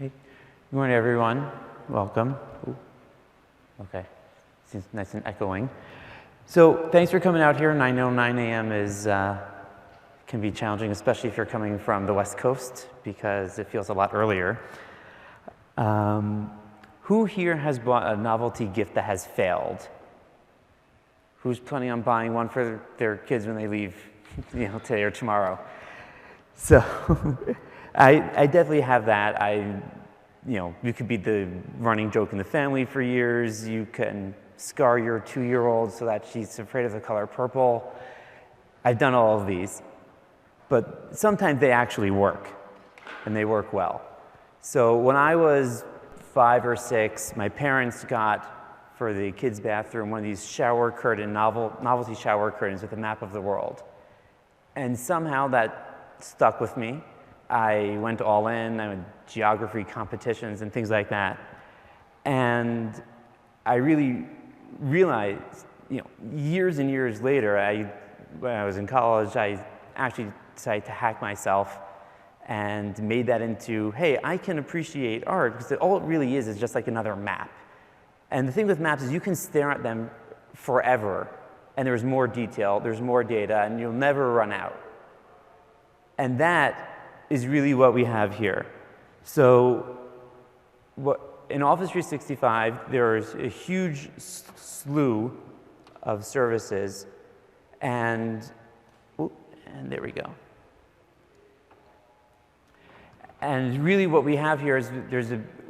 Hey, good morning, everyone. Welcome. Ooh. Okay, seems nice and echoing. So thanks for coming out here. And I know 9 a.m. is can be challenging, especially if you're coming from the West Coast, because it feels a lot earlier. Who here has bought a novelty gift that has failed? Who's planning on buying one for their kids when they leave, today or tomorrow? So I definitely have that. You could be the running joke in the family for years. You can scar your 2-year-old so that she's afraid of the color purple. I've done all of these, but sometimes they actually work, and they work well. So when I was 5 or 6, my parents got for the kids' bathroom one of these novelty shower curtains with a map of the world. And somehow that stuck with me. I went all in. I went geography competitions and things like that. And I really realized, years and years later, when I was in college, I actually decided to hack myself and made that into, hey, I can appreciate art, because all it really is just like another map. And the thing with maps is you can stare at them forever, and there's more detail, there's more data, and you'll never run out. And that is really what we have here. So in Office 365, there's a huge slew of services, and there we go. And really what we have here is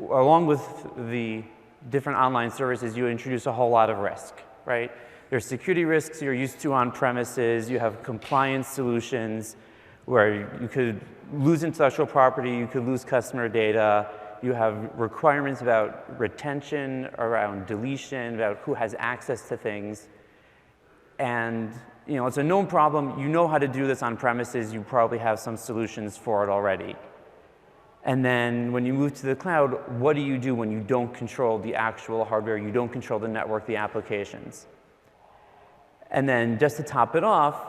along with the different online services, you introduce a whole lot of risk, right? There's security risks you're used to on premises. You have compliance solutions where you could lose intellectual property, you could lose customer data. You have requirements about retention, around deletion, about who has access to things. And it's a known problem. You know how to do this on premises. You probably have some solutions for it already. And then when you move to the cloud, what do you do when you don't control the actual hardware, you don't control the network, the applications? And then just to top it off,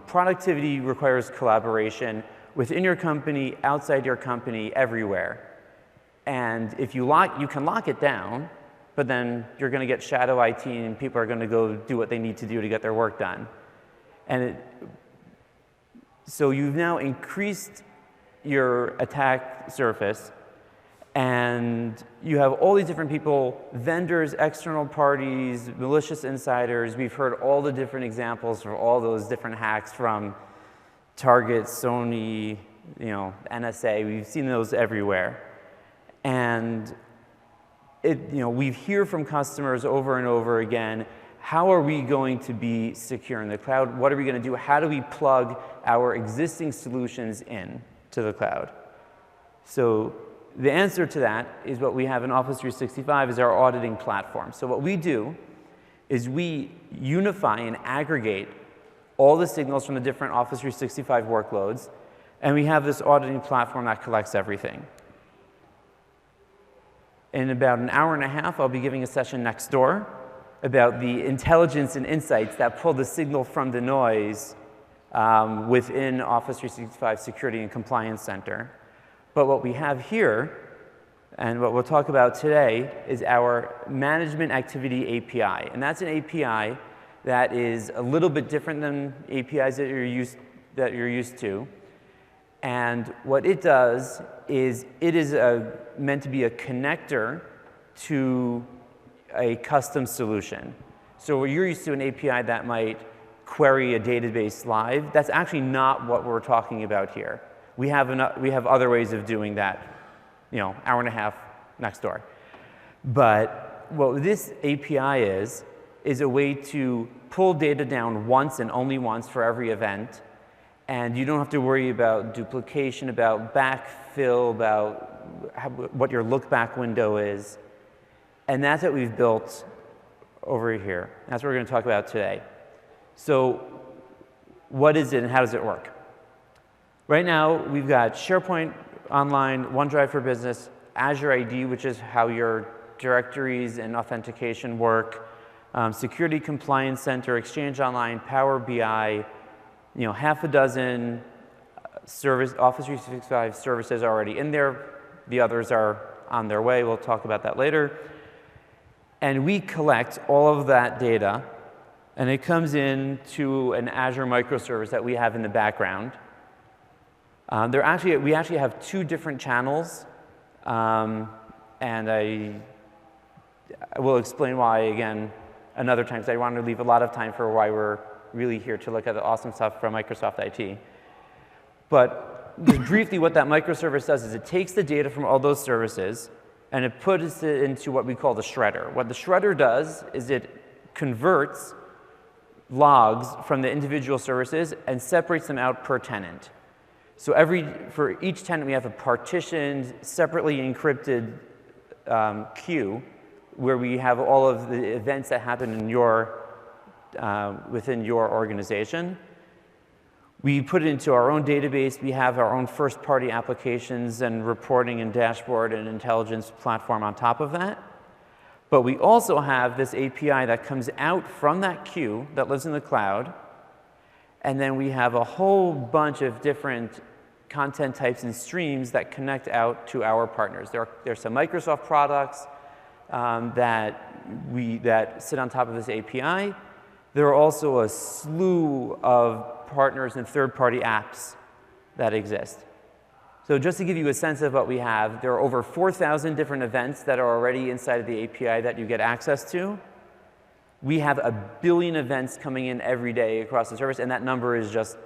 productivity requires collaboration within your company, outside your company, everywhere. And if you can lock it down, but then you're going to get shadow IT and people are going to go do what they need to do to get their work done. And so you've now increased your attack surface, and you have all these different people, vendors, external parties, malicious insiders. We've heard all the different examples for all those different hacks from Target, Sony, NSA. We've seen those everywhere. And we hear from customers over and over again, how are we going to be secure in the cloud? What are we going to do? How do we plug our existing solutions in to the cloud? So the answer to that is what we have in Office 365 is our auditing platform. So what we do is we unify and aggregate all the signals from the different Office 365 workloads, and we have this auditing platform that collects everything. In about an hour and a half, I'll be giving a session next door about the intelligence and insights that pull the signal from the noise within Office 365 Security and Compliance Center. But what we have here, and what we'll talk about today, is our Management Activity API. And that's an API that is a little bit different than APIs that you're used to. And what it does is it is meant to be a connector to a custom solution. So you're used to an API that might query a database live. That's actually not what we're talking about here. We have other ways of doing that, hour and a half next door. But what this API is a way to pull data down once and only once for every event. And you don't have to worry about duplication, about backfill, about what your look-back window is. And that's what we've built over here. That's what we're going to talk about today. So what is it and how does it work? Right now, we've got SharePoint Online, OneDrive for Business, Azure ID, which is how your directories and authentication work, Security Compliance Center, Exchange Online, Power BI, half a dozen Office 365 services already in there The others are on their way. We'll talk about that later. And we collect all of that data, and it comes into an Azure microservice that we have in the background. We actually have 2 different channels, and I will explain why again another time, because I wanted to leave a lot of time for why we're really here to look at the awesome stuff from Microsoft IT. But just briefly, what that microservice does is it takes the data from all those services and it puts it into what we call the shredder. What the shredder does is it converts logs from the individual services and separates them out per tenant. So for each tenant, we have a partitioned, separately encrypted queue where we have all of the events that happen in within your organization. We put it into our own database. We have our own first-party applications and reporting and dashboard and intelligence platform on top of that. But we also have this API that comes out from that queue that lives in the cloud. And then we have a whole bunch of different content types and streams that connect out to our partners. There's some Microsoft products that sit on top of this API. There are also a slew of partners and third-party apps that exist. So just to give you a sense of what we have, there are over 4,000 different events that are already inside of the API that you get access to. We have 1 billion events coming in every day across the service, and that number is just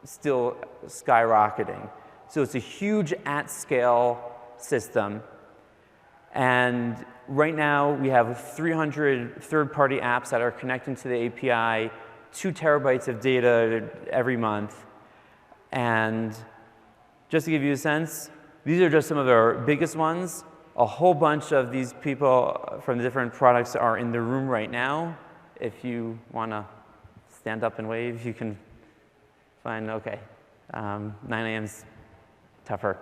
still skyrocketing. So it's a huge at-scale system. And right now, we have 300 third-party apps that are connecting to the API, 2 terabytes of data every month. And just to give you a sense, these are just some of our biggest ones. A whole bunch of these people from the different products are in the room right now. If you want to stand up and wave, you can find, OK. 9 a.m.'s tougher.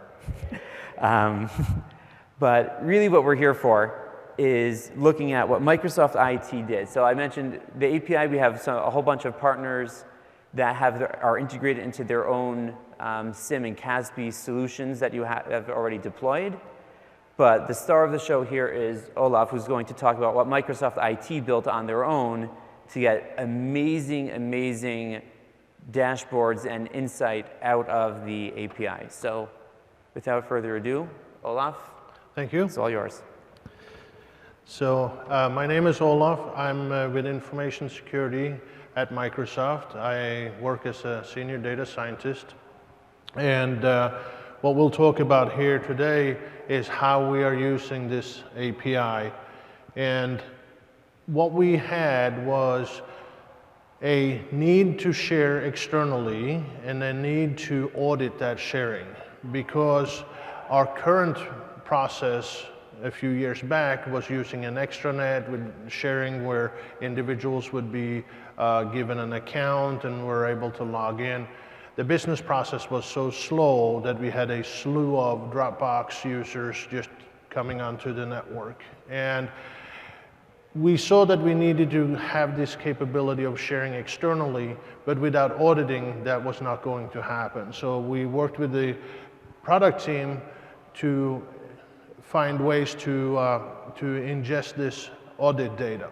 But really what we're here for is looking at what Microsoft IT did. So I mentioned the API, we have a whole bunch of partners that are integrated into their own SIM and CASB solutions that you have already deployed. But the star of the show here is Olaf, who's going to talk about what Microsoft IT built on their own to get amazing, amazing dashboards and insight out of the API. So without further ado, Olaf. Thank you. It's all yours. So my name is Olaf. I'm with information security at Microsoft. I work as a senior data scientist. And what we'll talk about here today is how we are using this API. And what we had was a need to share externally and a need to audit that sharing, because our current process a few years back was using an extranet with sharing where individuals would be given an account and were able to log in. The business process was so slow that we had a slew of Dropbox users just coming onto the network. And we saw that we needed to have this capability of sharing externally, but without auditing, that was not going to happen. So we worked with the product team to find ways to ingest this audit data.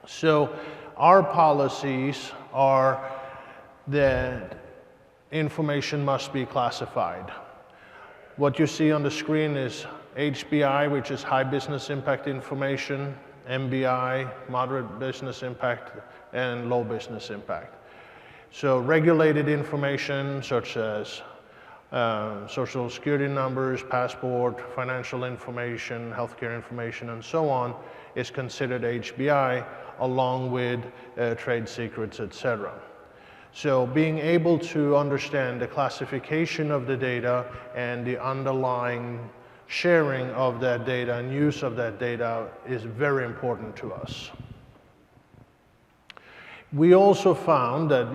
So our policies are that information must be classified. What you see on the screen is HBI, which is high business impact information, MBI, moderate business impact, and low business impact. So regulated information such as social security numbers, passport, financial information, healthcare information, and so on is considered HBI, along with trade secrets, etc. So being able to understand the classification of the data and the underlying sharing of that data and use of that data is very important to us. We also found that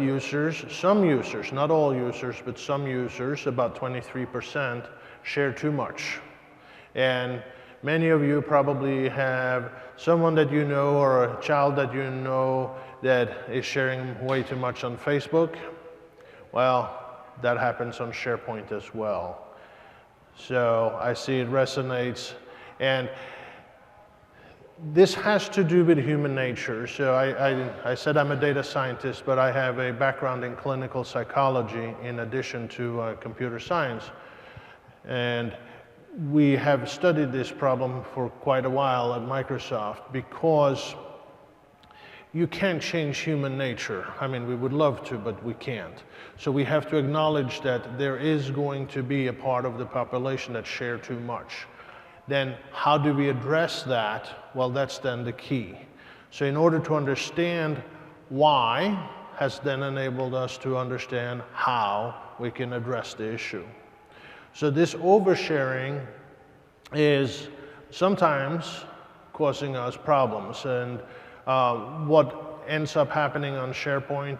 some users, not all users, but some users, about 23%, share too much. And many of you probably have someone that you know or a child that you know that is sharing way too much on Facebook. Well, that happens on SharePoint as well. So I see it resonates. And this has to do with human nature. So I said I'm a data scientist, but I have a background in clinical psychology in addition to computer science. And we have studied this problem for quite a while at Microsoft because you can't change human nature. I mean, we would love to, but we can't. So we have to acknowledge that there is going to be a part of the population that share too much. Then how do we address that? Well, that's then the key. So in order to understand why has then enabled us to understand how we can address the issue. So this oversharing is sometimes causing us problems. And what ends up happening on SharePoint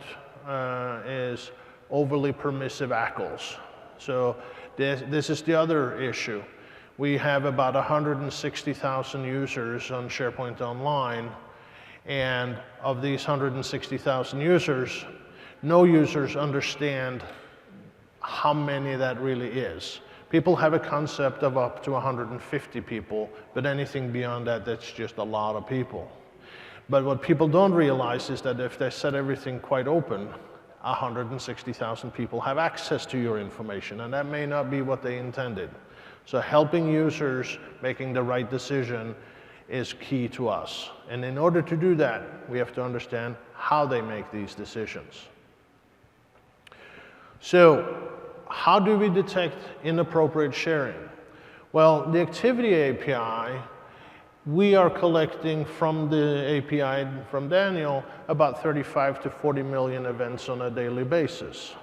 is overly permissive ACLs. So this is the other issue. We have about 160,000 users on SharePoint Online, and of these 160,000 users, no users understand how many that really is. People have a concept of up to 150 people, but anything beyond that, that's just a lot of people. But what people don't realize is that if they set everything quite open, 160,000 people have access to your information, and that may not be what they intended. So helping users making the right decision is key to us. And in order to do that, we have to understand how they make these decisions. So how do we detect inappropriate sharing? Well, the Activity API, we are collecting from the API from Daniel about 35 to 40 million events on a daily basis.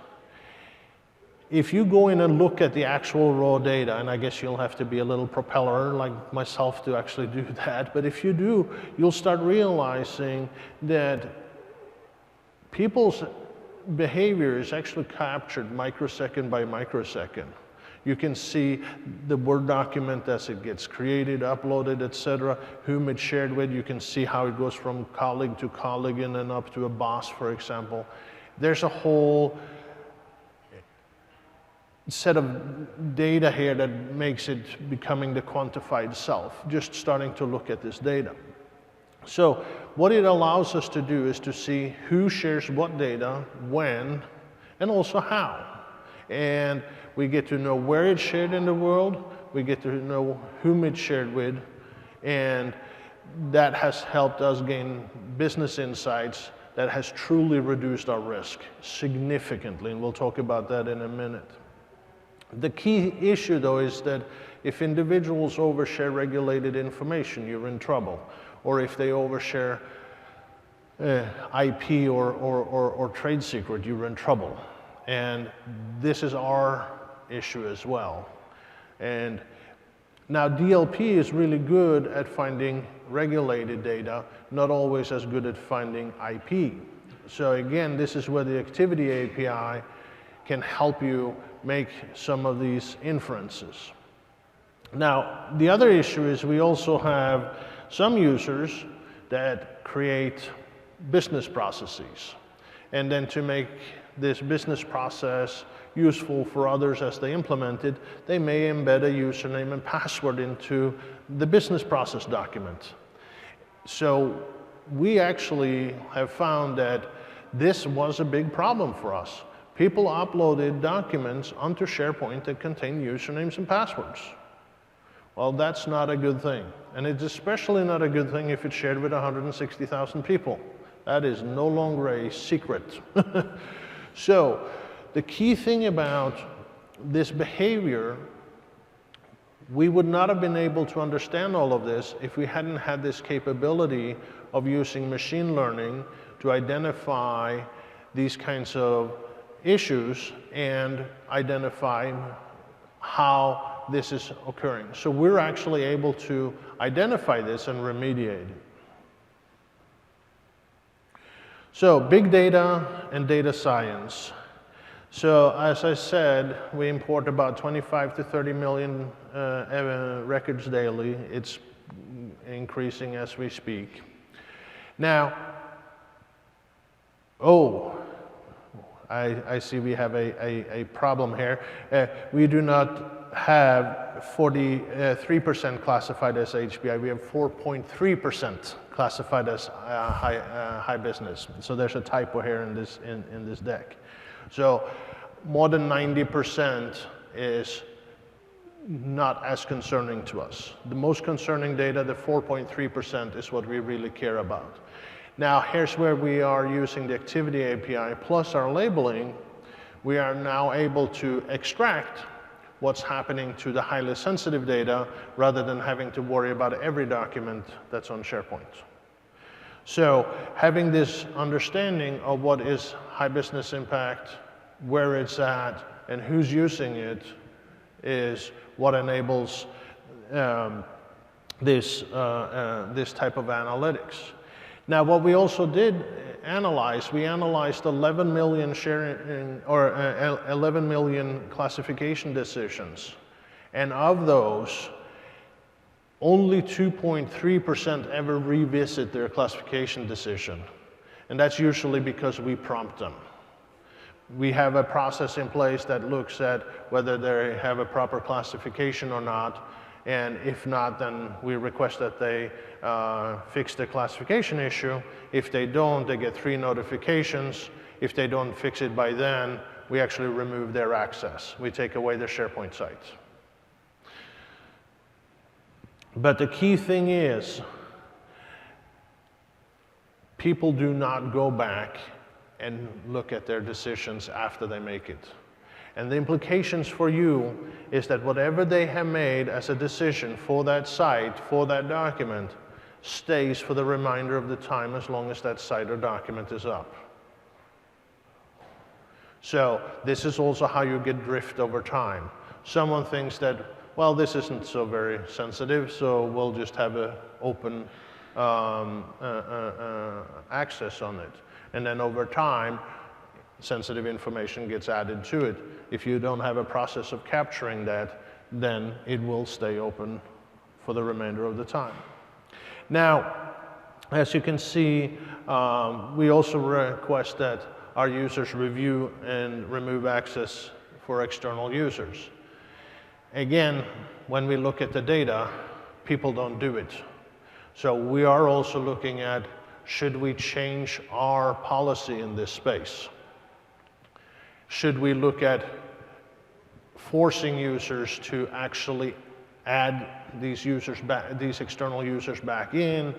If you go in and look at the actual raw data, and I guess you'll have to be a little propeller like myself to actually do that, but if you do, you'll start realizing that people's behavior is actually captured microsecond by microsecond. You can see the Word document as it gets created, uploaded, etc., whom it's shared with. You can see how it goes from colleague to colleague and then up to a boss, for example. There's a whole set of data here that makes it becoming the quantified self, just starting to look at this data. So what it allows us to do is to see who shares what data, when, and also how. And we get to know where it's shared in the world, we get to know whom it's shared with, and that has helped us gain business insights that has truly reduced our risk significantly, and we'll talk about that in a minute. The key issue, though, is that if individuals overshare regulated information, you're in trouble. Or if they overshare IP or trade secret, you're in trouble. And this is our issue as well. And now DLP is really good at finding regulated data, not always as good at finding IP. So again, this is where the Activity API can help you make some of these inferences. Now, the other issue is we also have some users that create business processes. And then to make this business process useful for others as they implement it, they may embed a username and password into the business process document. So we actually have found that this was a big problem for us. People uploaded documents onto SharePoint that contain usernames and passwords. Well, that's not a good thing. And it's especially not a good thing if it's shared with 160,000 people. That is no longer a secret. So the key thing about this behavior, we would not have been able to understand all of this if we hadn't had this capability of using machine learning to identify these kinds of issues and identify how this is occurring. So we're actually able to identify this and remediate it. So big data and data science. So as I said, we import about 25 to 30 million records daily. It's increasing as we speak. Now, I see we have a problem here. We do not have 43% classified as HBI. We have 4.3% classified as high business. So there's a typo here in this deck. So more than 90% is not as concerning to us. The most concerning data, the 4.3%, is what we really care about. Now, here's where we are using the Activity API plus our labeling. We are now able to extract what's happening to the highly sensitive data rather than having to worry about every document that's on SharePoint. So having this understanding of what is high business impact, where it's at, and who's using it is what enables this type of analytics. Now, what we also did analyze, we analyzed 11 million sharing or 11 million classification decisions, and of those, only 2.3% ever revisit their classification decision, and that's usually because we prompt them. We have a process in place that looks at whether they have a proper classification or not, and if not, then we request that they fix the classification issue. If they don't, they get 3 notifications. If they don't fix it by then, we actually remove their access. We take away their SharePoint site. But the key thing is, people do not go back and look at their decisions after they make it. And the implications for you is that whatever they have made as a decision for that site, for that document, stays for the remainder of the time as long as that site or document is up. So this is also how you get drift over time. Someone thinks that, well, this isn't so very sensitive, so we'll just have an open access on it. And then over time, sensitive information gets added to it. If you don't have a process of capturing that, then it will stay open for the remainder of the time. Now, as you can see, we also request that our users review and remove access for external users. Again, when we look at the data, people don't do it. So we are also looking at, should we change our policy in this space? Should we look at forcing users to actually add these users back, these external users back in,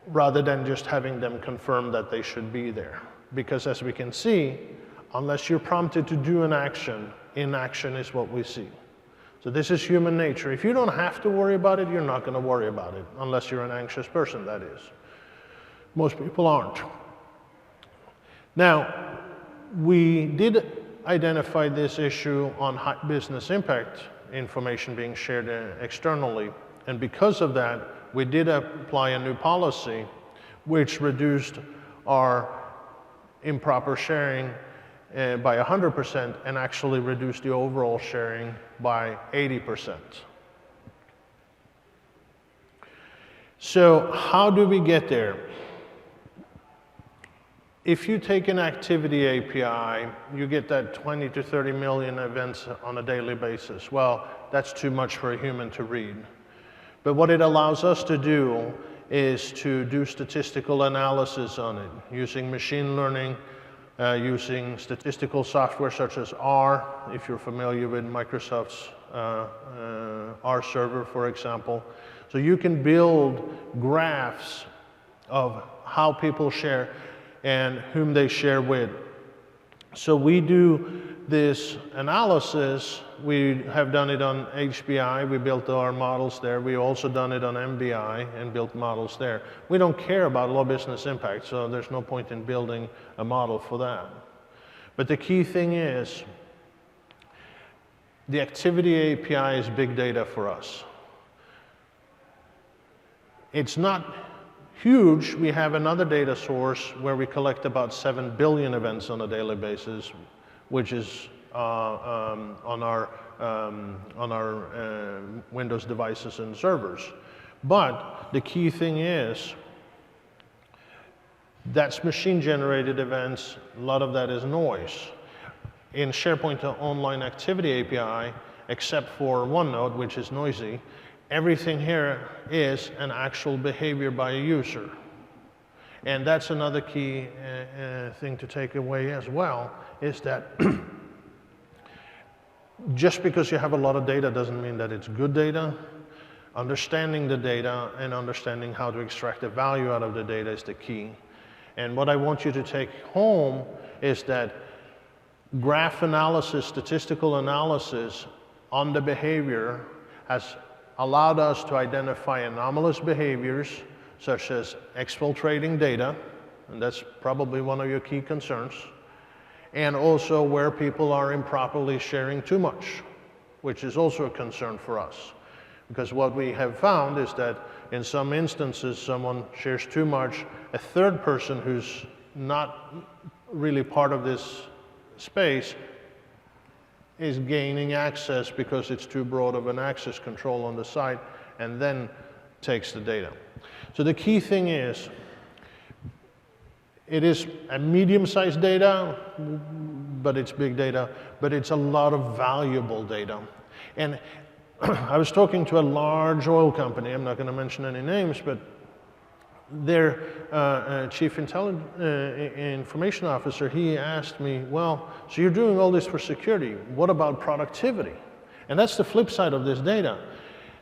rather than just having them confirm that they should be there? Because as we can see, unless you're prompted to do an action, inaction is what we see. So this is human nature. If you don't have to worry about it, you're not going to worry about it, unless you're an anxious person, that is. Most people aren't. Now, we did identify this issue on high business impact information being shared externally, and because of that, we did apply a new policy which reduced our improper sharing by 100% and actually reduced the overall sharing by 80%. So how do we get there? If you take an activity API, you get that 20 to 30 million events on a daily basis. Well, that's too much for a human to read. But what it allows us to do is to do statistical analysis on it, using machine learning, using statistical software such as R, if you're familiar with Microsoft's R server, for example. So you can build graphs of how people share and whom they share with. So we do this analysis. We have done it on HBI. We built our models there. We also done it on MBI and built models there. We don't care about low business impact, so there's no point in building a model for that. But the key thing is, the activity API is big data for us. It's not huge. We have another data source where we collect about 7 billion events on a daily basis, which is on our Windows devices and servers. But the key thing is, that's machine-generated events. A lot of that is noise. In SharePoint Online Activity API, except for one node, which is noisy. Everything here is an actual behavior by a user. And that's another key thing to take away as well, is that just because you have a lot of data doesn't mean that it's good data. Understanding the data and understanding how to extract the value out of the data is the key. And what I want you to take home is that graph analysis, statistical analysis on the behavior has allowed us to identify anomalous behaviors such as exfiltrating data, and that's probably one of your key concerns, and also where people are improperly sharing too much, which is also a concern for us. Because what we have found is that in some instances, someone shares too much, a third person who's not really part of this space is gaining access because it's too broad of an access control on the site, and then takes the data. So the key thing is, it is a medium-sized data, but it's big data, but it's a lot of valuable data. And I was talking to a large oil company, I'm not going to mention any names, but their chief information officer, he asked me, well, so you're doing all this for security, what about productivity? And that's the flip side of this data.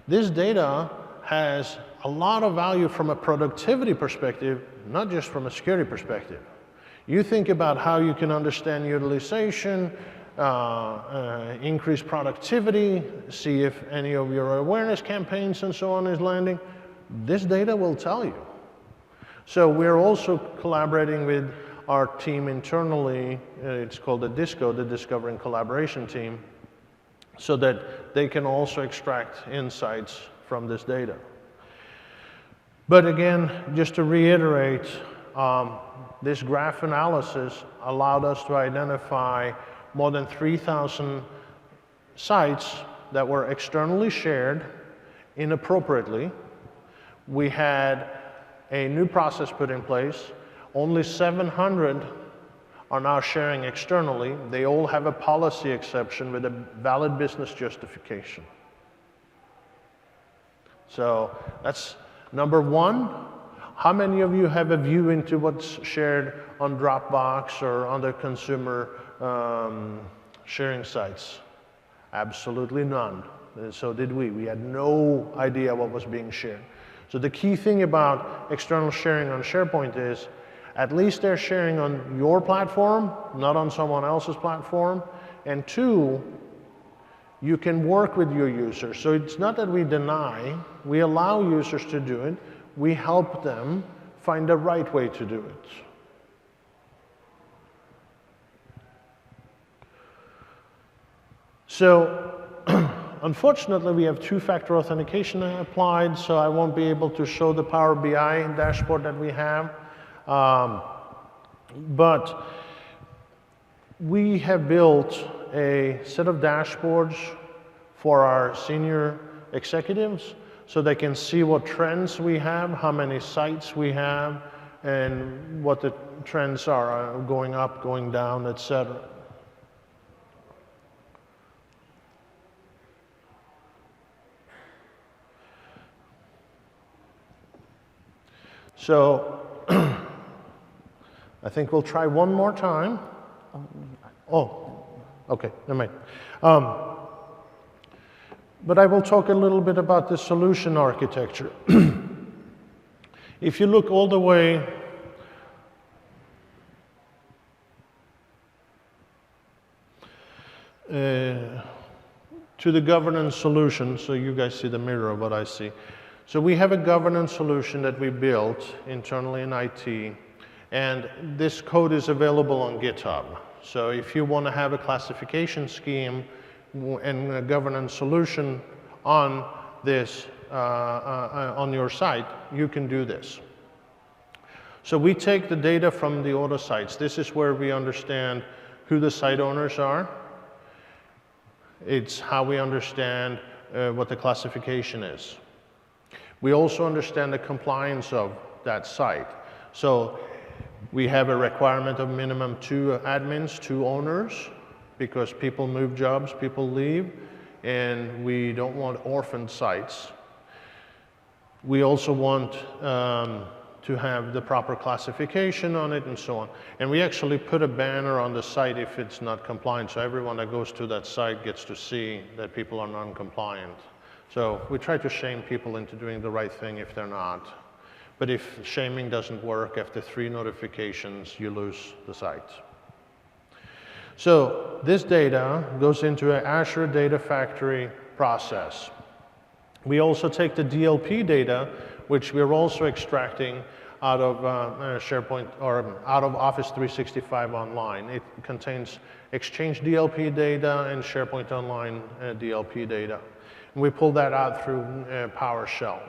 This data has a lot of value from a productivity perspective, not just from a security perspective. You think about how you can understand utilization, increase productivity, see if any of your awareness campaigns and so on is landing. This data will tell you. So we're also collaborating with our team internally, it's called the DISCO, the Discovery and Collaboration Team, so that they can also extract insights from this data. But again, just to reiterate, this graph analysis allowed us to identify more than 3,000 sites that were externally shared inappropriately. We had a new process put in place. Only 700 are now sharing externally. They all have a policy exception with a valid business justification. So that's number one. How many of you have a view into what's shared on Dropbox or other consumer sharing sites? Absolutely none. And so did we. We had no idea what was being shared. So the key thing about external sharing on SharePoint is at least they're sharing on your platform, not on someone else's platform. And two, you can work with your users. So it's not that we deny, we allow users to do it. We help them find the right way to do it. So unfortunately, we have two-factor authentication applied, so I won't be able to show the Power BI dashboard that we have. But we have built a set of dashboards for our senior executives so they can see what trends we have, how many sites we have, and what the trends are going up, going down, etc. So I think we'll try one more time. Oh, okay, never mind. But I will talk a little bit about the solution architecture. If you look all the way to the governance solution, so you guys see the mirror of what I see. So we have a governance solution that we built internally in IT, and this code is available on GitHub. So if you want to have a classification scheme and a governance solution on this, on your site, you can do this. So we take the data from the auto sites. This is where we understand who the site owners are. It's how we understand what the classification is. We also understand the compliance of that site. So we have a requirement of minimum 2 admins, 2 owners, because people move jobs, people leave. and we don't want orphaned sites. We also want to have the proper classification on it and so on. And we actually put a banner on the site if it's not compliant, so everyone that goes to that site gets to see that people are non-compliant. So we try to shame people into doing the right thing if they're not. But if shaming doesn't work, after 3 notifications, you lose the site. So this data goes into an Azure Data Factory process. We also take the DLP data, which we're also extracting out of SharePoint or out of Office 365 Online. It contains Exchange DLP data and SharePoint Online DLP data. And we pull that out through PowerShell.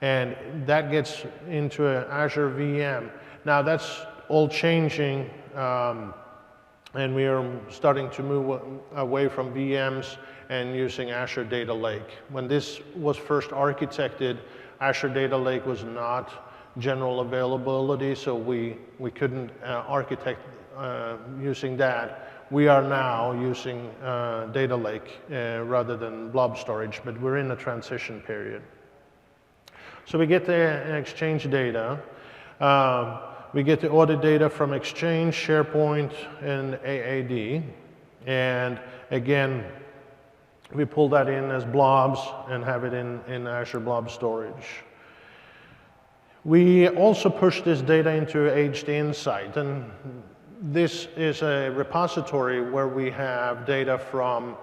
And that gets into an Azure VM. Now that's all changing, and we are starting to move away from VMs and using Azure Data Lake. When this was first architected, Azure Data Lake was not general availability, so we couldn't architect using that. We are now using Data Lake rather than blob storage, but we're in a transition period. So we get the Exchange data. We get the audit data from Exchange, SharePoint, and AAD. And again, we pull that in as blobs and have it in Azure Blob Storage. We also push this data into hDInsight, and this is a repository where we have data from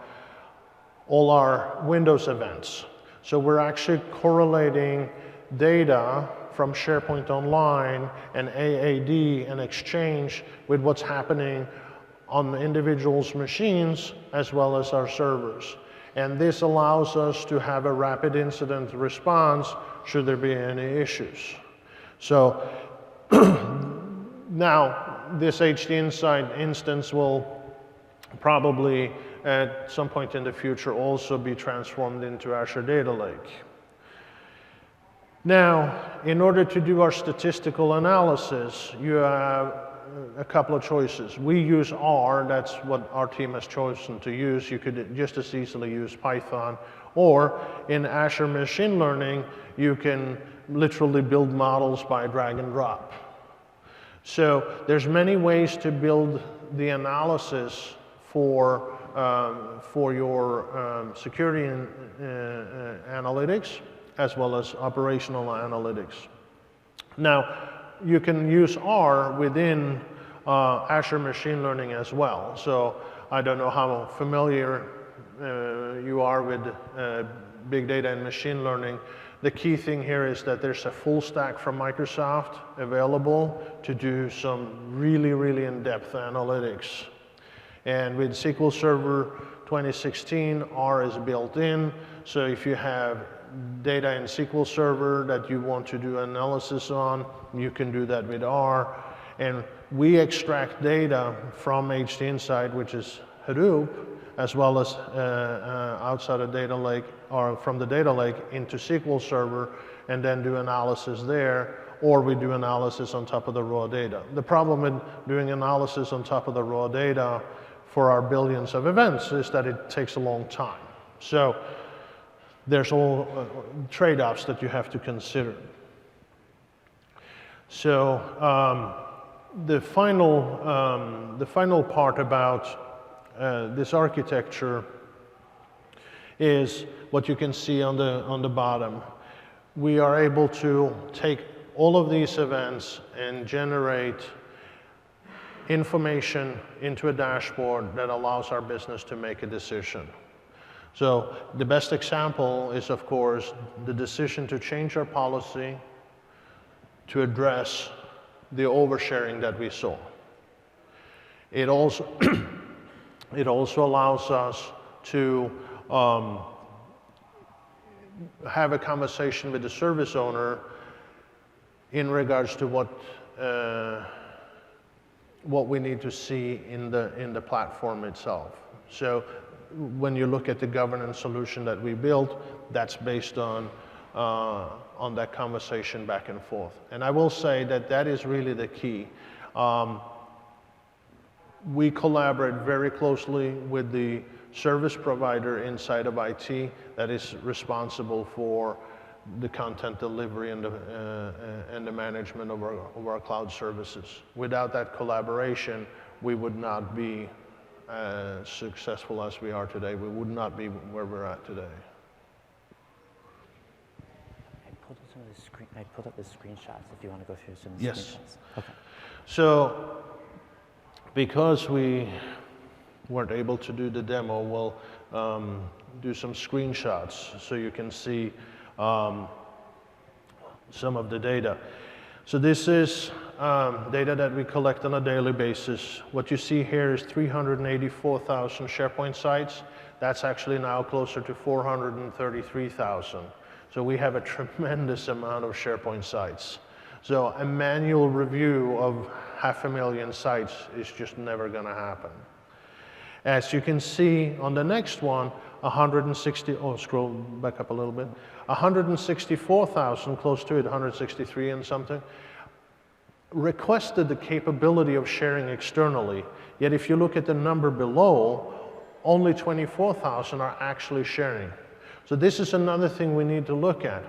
all our Windows events. So we're actually correlating data from SharePoint Online and AAD and Exchange with what's happening on the individuals' machines as well as our servers. And this allows us to have a rapid incident response should there be any issues. So now this hDInsight instance will probably at some point in the future also be transformed into Azure Data Lake. Now, in order to do our statistical analysis, you have a couple of choices. We use R, that's what our team has chosen to use. You could just as easily use Python. Or in Azure Machine Learning, you can literally build models by drag and drop. So there's many ways to build the analysis for your security analytics as well as operational analytics. Now, you can use R within Azure Machine Learning as well. So I don't know how familiar you are with big data and machine learning. The key thing here is that there's a full stack from Microsoft available to do some really, really in-depth analytics. And with SQL Server 2016, R is built in. So if you have data in SQL Server that you want to do analysis on, you can do that with R. And we extract data from hDInsight, which is Hadoop, as well as outside of Data Lake, or from the Data Lake into SQL Server, and then do analysis there, or we do analysis on top of the raw data. The problem with doing analysis on top of the raw data for our billions of events is that it takes a long time. So there's all trade-offs that you have to consider. So the final part about this architecture is what you can see on the bottom. We are able to take all of these events and generate information into a dashboard that allows our business to make a decision. So the best example is, of course, the decision to change our policy to address the oversharing that we saw. It also allows us to have a conversation with the service owner in regards to what we need to see in the platform itself. So when you look at the governance solution that we built, that's based on that conversation back and forth. And I will say that that is really the key. We collaborate very closely with the service provider inside of IT that is responsible for the content delivery and the management of our cloud services. Without that collaboration, we would not be as successful as we are today. We would not be where we're at today. I pulled up the screenshots if you want to go through some Yes. screenshots. Okay. So, because we weren't able to do the demo, we'll do some screenshots so you can see some of the data. So this is data that we collect on a daily basis. What you see here is 384,000 SharePoint sites. That's actually now closer to 433,000. So we have a tremendous amount of SharePoint sites. So a manual review of 500,000 sites is just never going to happen. As you can see on the next one, 160, oh, scroll back up a little bit, 164,000, close to it, 163 and something, requested the capability of sharing externally. Yet if you look at the number below, only 24,000 are actually sharing. So this is another thing we need to look at.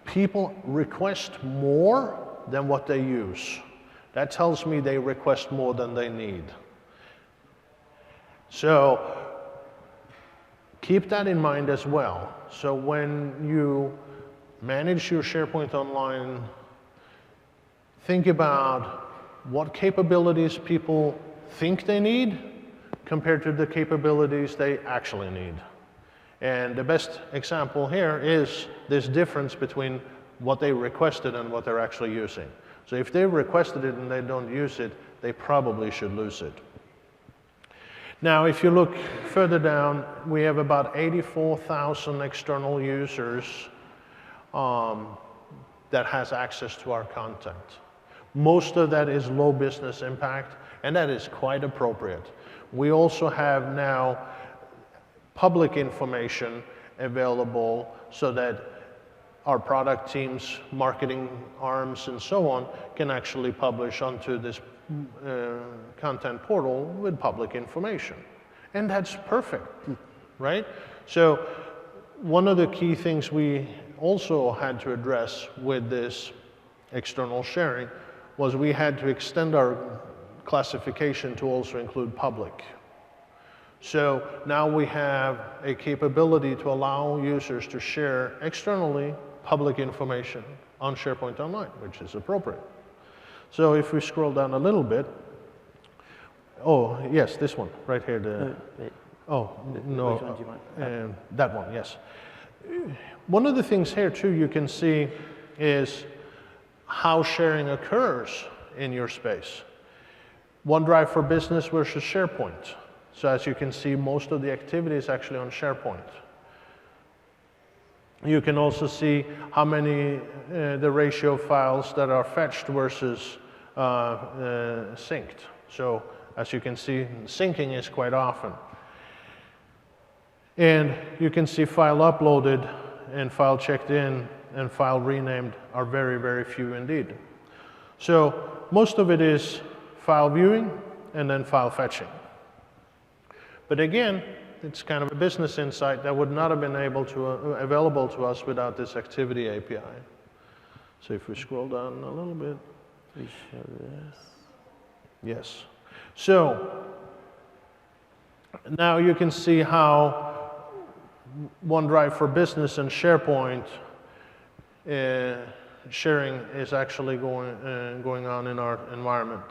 People request more than what they use. That tells me they request more than they need. So keep that in mind as well. So when you manage your SharePoint Online, think about what capabilities people think they need compared to the capabilities they actually need. And the best example here is this difference between what they requested and what they're actually using. So if they requested it and they don't use it, they probably should lose it. Now, if you look further down, we have about 84,000 external users that has access to our content. Most of that is low business impact, and that is quite appropriate. We also have now public information available so that our product teams, marketing arms, and so on can actually publish onto this content portal with public information. And that's perfect, right? So one of the key things we also had to address with this external sharing was we had to extend our classification to also include public. So now we have a capability to allow users to share externally public information on SharePoint Online, which is appropriate. So if we scroll down a little bit, oh, yes, this one right here. Oh, no, which one do you want? that one, yes. One of the things here too you can see is how sharing occurs in your space. OneDrive for Business versus SharePoint. So as you can see, most of the activity is actually on SharePoint. You can also see how many, the ratio of files that are fetched versus synced. So as you can see, syncing is quite often. And you can see file uploaded and file checked in and file renamed are very, very few indeed. So most of it is file viewing and then file fetching. But again, it's kind of a business insight that would not have been available to us without this activity API. So if we scroll down a little bit. We show this. Yes. So now you can see how OneDrive for Business and SharePoint sharing is actually going on in our environment.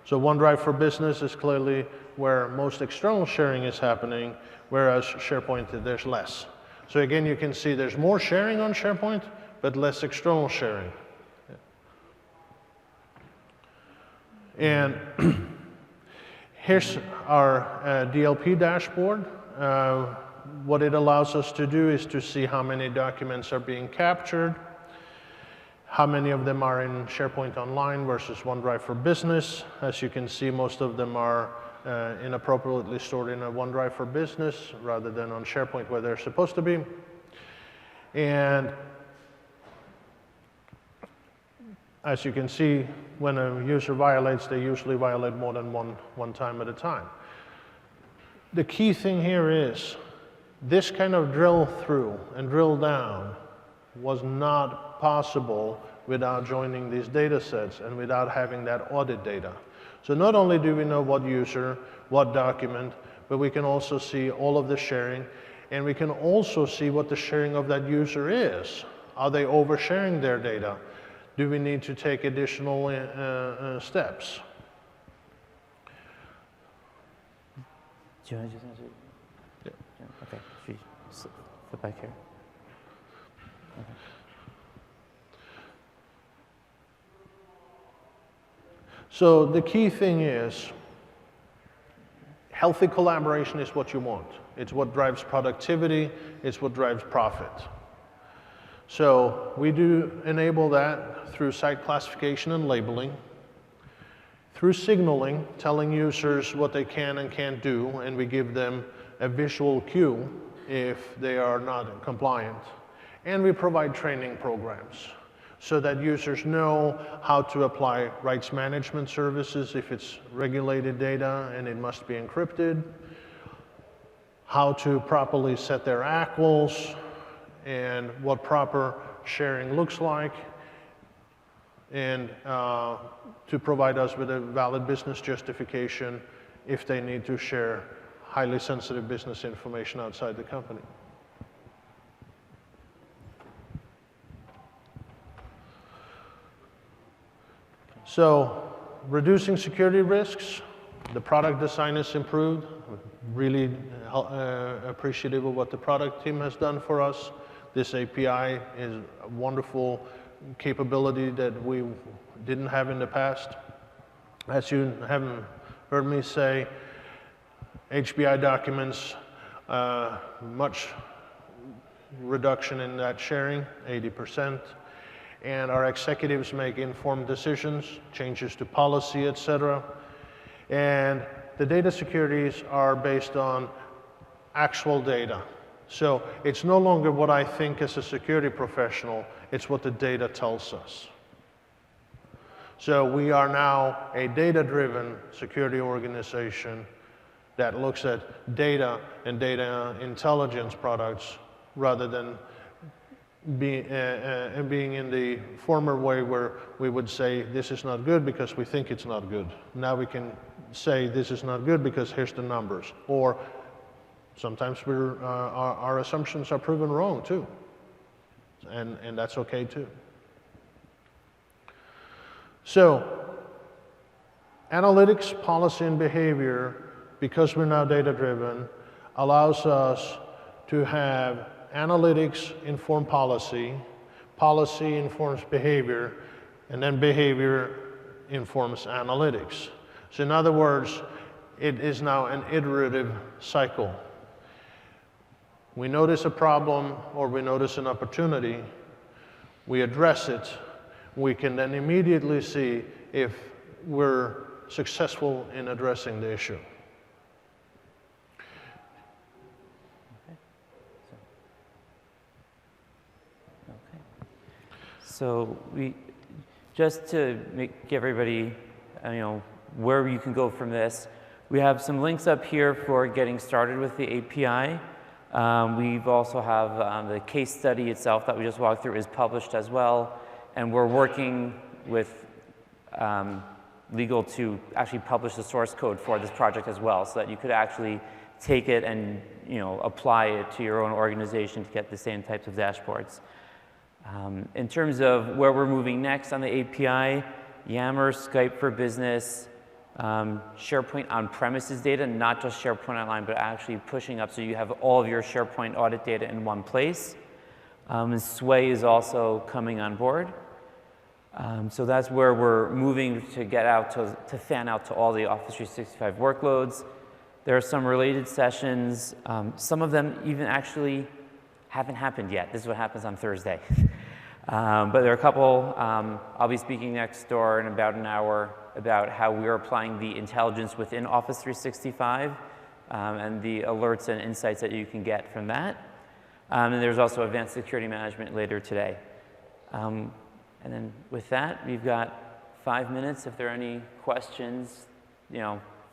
So OneDrive for Business is clearly where most external sharing is happening, whereas SharePoint, there's less. So again, you can see there's more sharing on SharePoint, but less external sharing. And here's our DLP dashboard. What it allows us to do is to see how many documents are being captured, how many of them are in SharePoint Online versus OneDrive for Business. As you can see, most of them are inappropriately stored in a OneDrive for Business rather than on SharePoint where they're supposed to be. And as you can see, when a user violates, they usually violate more than one time at a time. the key thing here is this kind of drill through and drill down was not possible without joining these data sets and without having that audit data. So not only do we know what user, what document, but we can also see all of the sharing, and we can also see what the sharing of that user is. Are they oversharing their data? Do we need to take additional steps? Do you want to just answer? Yeah. Okay, should you flip back here? Okay. So the key thing is, healthy collaboration is what you want. It's what drives productivity, it's what drives profit. So we do enable that through site classification and labeling, through signaling, telling users what they can and can't do, and we give them a visual cue if they are not compliant. And we provide training programs so that users know how to apply rights management services if it's regulated data and it must be encrypted, how to properly set their ACWLs, and what proper sharing looks like, and to provide us with a valid business justification if they need to share highly sensitive business information outside the company. So, reducing security risks, the product design is improved. Really appreciative of what the product team has done for us. This API is a wonderful capability that we didn't have in the past. As you haven't heard me say, HBI documents, much reduction in that sharing, 80%. And our executives make informed decisions, changes to policy, etc. And the data securities are based on actual data. So it's no longer what I think as a security professional, it's what the data tells us. So we are now a data-driven security organization that looks at data and data intelligence products rather than being in the former way where we would say this is not good because we think it's not good. Now we can say this is not good because here's the numbers. Or sometimes our assumptions are proven wrong too. And that's okay too. So analytics, policy, and behavior, because we're now data-driven, allows us to have analytics inform policy, policy informs behavior, and then behavior informs analytics. So in other words, it is now an iterative cycle. We notice a problem or we notice an opportunity, we address it, we can then immediately see if we're successful in addressing the issue. So just to give everybody, where you can go from this, we have some links up here for getting started with the API. We've also have the case study itself that we just walked through is published as well, and we're working with legal to actually publish the source code for this project as well, so that you could actually take it and apply it to your own organization to get the same types of dashboards. In terms of where we're moving next on the API, Yammer, Skype for Business, SharePoint on-premises data, not just SharePoint Online, but actually pushing up so you have all of your SharePoint audit data in one place. And Sway is also coming on board. So that's where we're moving to get out to fan out to all the Office 365 workloads. There are some related sessions. Some of them even actually haven't happened yet. This is what happens on Thursday. But there are a couple. I'll be speaking next door in about an hour about how we're applying the intelligence within Office 365 and the alerts and insights that you can get from that. And there's also advanced security management later today. And then with that, we've got 5 minutes. If there are any questions,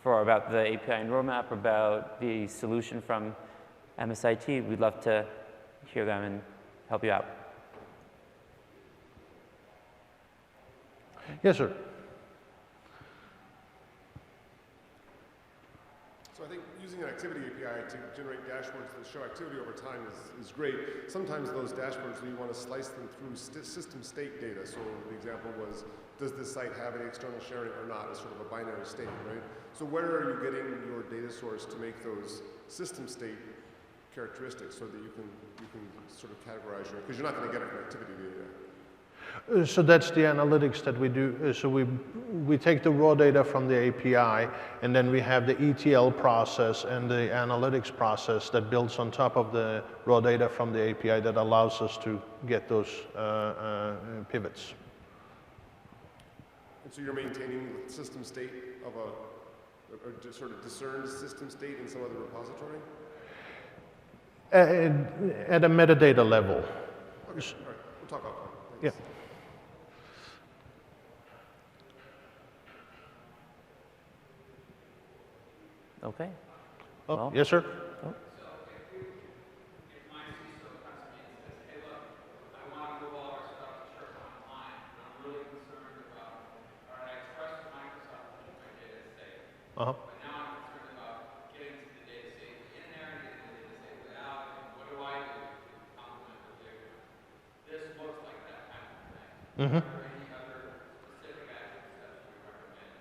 about the API and roadmap, about the solution from MSIT, we'd love to hear them and help you out. Yes, sir. So I think using an activity API to generate dashboards that show activity over time is great. Sometimes those dashboards, you want to slice them through system state data. So the example was, does this site have any external sharing or not? It's sort of a binary state, right? So where are you getting your data source to make those system state characteristics so that you can sort of categorize your, because you're not going to get it from activity data. So that's the analytics that we do. So we take the raw data from the API, and then we have the ETL process and the analytics process that builds on top of the raw data from the API that allows us to get those pivots. And so you're maintaining the system state of a sort of discerned system state in some other repository? At a metadata level. Okay, all right, we'll talk about that. Yeah. Okay. Oh, Well, yes, sir. oh. Uh-huh. But now I'm concerned about getting to the data state in there and getting the data state without, and what do I do to complement what they're doing? This looks like that kind of thing. Mm-hmm. Are there any other specific action steps we recommend?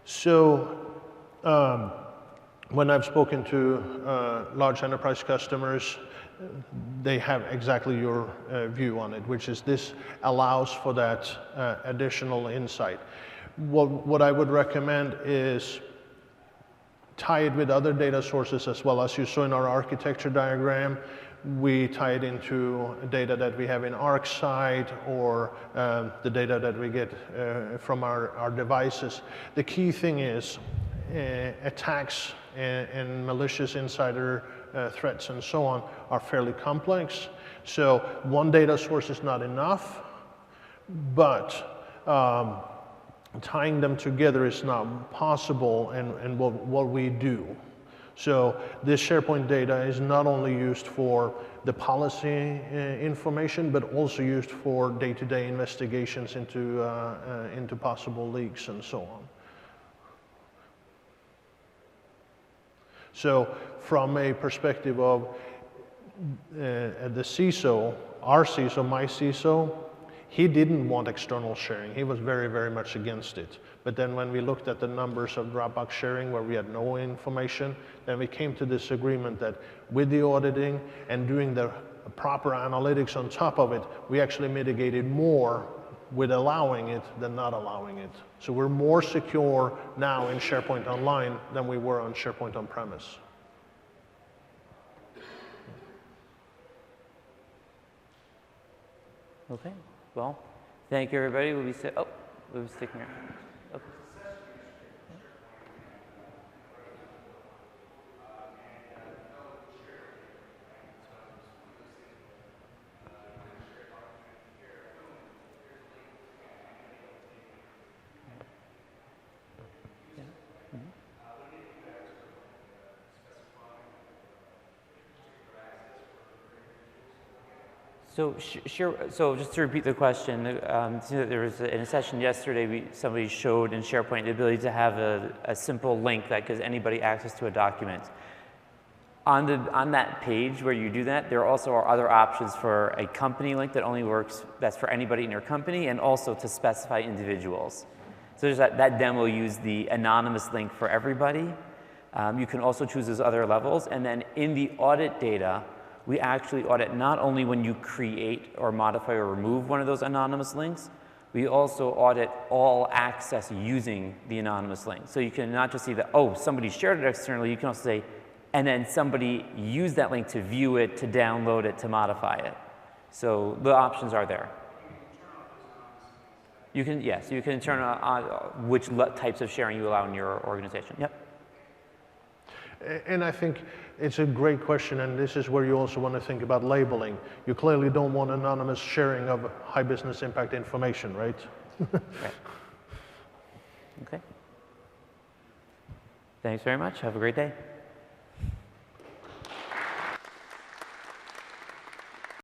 So when I've spoken to large enterprise customers, they have exactly your view on it, which is this allows for that additional insight. What I would recommend is tie it with other data sources as well. As you saw in our architecture diagram, we tie it into data that we have in ArcSight or the data that we get from our devices. The key thing is attacks and malicious insider threats and so on are fairly complex. So one data source is not enough, but tying them together is not possible, and what we do. So this SharePoint data is not only used for the policy information, but also used for day-to-day investigations into possible leaks and so on. So from a perspective of the CISO, our CISO, my CISO, he didn't want external sharing. He was very, very much against it. But then when we looked at the numbers of Dropbox sharing where we had no information, then we came to this agreement that with the auditing and doing the proper analytics on top of it, we actually mitigated more with allowing it than not allowing it. So we're more secure now in SharePoint Online than we were on SharePoint on-premise. Okay. Well, thank you, everybody. We'll be sticking around. Okay. So, so just to repeat the question, there was in a session yesterday, somebody showed in SharePoint the ability to have a simple link that gives anybody access to a document. On that page where you do that, there also are other options for a company link that only works, that's for anybody in your company, and also to specify individuals. So there's that demo use the anonymous link for everybody. You can also choose those other levels, and then in the audit data, we actually audit not only when you create or modify or remove one of those anonymous links, we also audit all access using the anonymous link. So you can not just see that, oh, somebody shared it externally, you can also say, and then somebody used that link to view it, to download it, to modify it. So the options are there. You can, yes, you can turn on which types of sharing you allow in your organization. Yep. And I think it's a great question, and this is where you also want to think about labeling. You clearly don't want anonymous sharing of high business impact information, right? Right. Okay. Thanks very much. Have a great day.